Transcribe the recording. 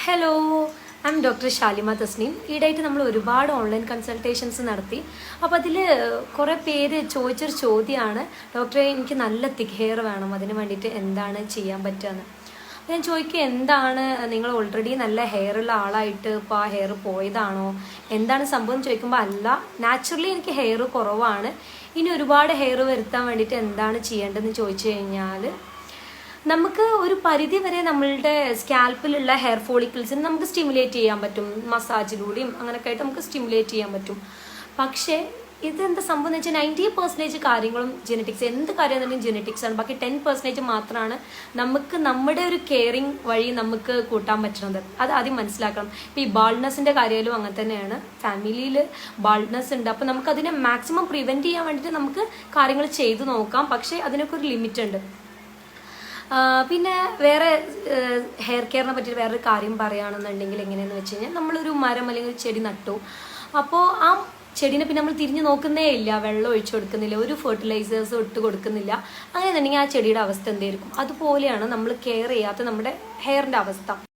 Hello, I am doctor Shalima Tasneem. ഈടായിട്ട് നമ്മൾ ഒരുപാട് ഓൺലൈൻ കൺസൾട്ടേഷൻസ് നടത്തി. അപ്പോൾ അതിൽ കുറേ പേര് ചോദിച്ചൊരു ചോദ്യമാണ്, ഡോക്ടറെ എനിക്ക് നല്ല തിക്ക് ഹെയർ വേണം, അതിന് വേണ്ടിയിട്ട് എന്താണ് ചെയ്യാൻ പറ്റുകയെന്ന്. ഞാൻ ചോദിക്കുക, എന്താണ് നിങ്ങൾ ഓൾറെഡി നല്ല ഹെയർ ഉള്ള ആളായിട്ട് ഇപ്പോൾ ആ ഹെയർ പോയതാണോ, എന്താണ് സംഭവം ചോദിക്കുമ്പോൾ അല്ല, നാച്ചുറലി എനിക്ക് ഹെയർ കുറവാണ്, ഇനി ഒരുപാട് ഹെയർ വരുത്താൻ വേണ്ടിയിട്ട് എന്താണ് ചെയ്യേണ്ടതെന്ന് ചോദിച്ചു കഴിഞ്ഞാൽ, നമുക്ക് ഒരു പരിധി വരെ നമ്മളുടെ സ്കാൽപ്പിലുള്ള ഹെയർ ഫോളിക്കിൾസിന് നമുക്ക് സ്റ്റിമുലേറ്റ് ചെയ്യാൻ പറ്റും, മസാജിലൂടെയും അങ്ങനെയൊക്കെ ആയിട്ട് നമുക്ക് സ്റ്റിമുലേറ്റ് ചെയ്യാൻ പറ്റും. പക്ഷേ ഇതെന്താ സംഭവം എന്ന് വെച്ചാൽ 90% കാര്യങ്ങളും ജെനറ്റിക്സ്, എന്ത് കാര്യമാണെങ്കിലും ജെനറ്റിക്സ് ആണ്. ബാക്കി 10% മാത്രമാണ് നമുക്ക് നമ്മുടെ ഒരു കെയറിങ് വഴി നമുക്ക് കൂട്ടാൻ പറ്റുന്നത്. അത് ആദ്യം മനസ്സിലാക്കണം. ഇപ്പോൾ ഈ ബാൾഡ്നെസ്സിൻ്റെ കാര്യമായാലും അങ്ങനെ തന്നെയാണ്. ഫാമിലിയിൽ ബാൾഡ്നെസ് ഉണ്ട്, അപ്പോൾ നമുക്ക് അതിനെ മാക്സിമം പ്രിവെൻറ്റ് ചെയ്യാൻ വേണ്ടിയിട്ട് നമുക്ക് കാര്യങ്ങൾ ചെയ്തു നോക്കാം. പക്ഷേ അതിനൊക്കെ ഒരു ലിമിറ്റ് ഉണ്ട്. പിന്നെ വേറെ ഹെയർ കെയറിനെ പറ്റിയിട്ട് വേറൊരു കാര്യം പറയുകയാണെന്നുണ്ടെങ്കിൽ എങ്ങനെയാണെന്ന് വെച്ച് കഴിഞ്ഞാൽ, നമ്മളൊരു മരം അല്ലെങ്കിൽ ഒരു ചെടി നട്ടു, അപ്പോൾ ആ ചെടീനെ പിന്നെ നമ്മൾ തിരിഞ്ഞു നോക്കുന്നേ ഇല്ല, വെള്ളം ഒഴിച്ചു കൊടുക്കുന്നില്ല, ഒരു ഫെർട്ടിലൈസേഴ്സും ഇട്ട് കൊടുക്കുന്നില്ല, അങ്ങനെയാണെന്നുണ്ടെങ്കിൽ ആ ചെടിയുടെ അവസ്ഥ എന്തായിരിക്കും? അതുപോലെയാണ് നമ്മൾ കെയർ ചെയ്യാത്ത നമ്മുടെ ഹെയറിൻ്റെ അവസ്ഥ.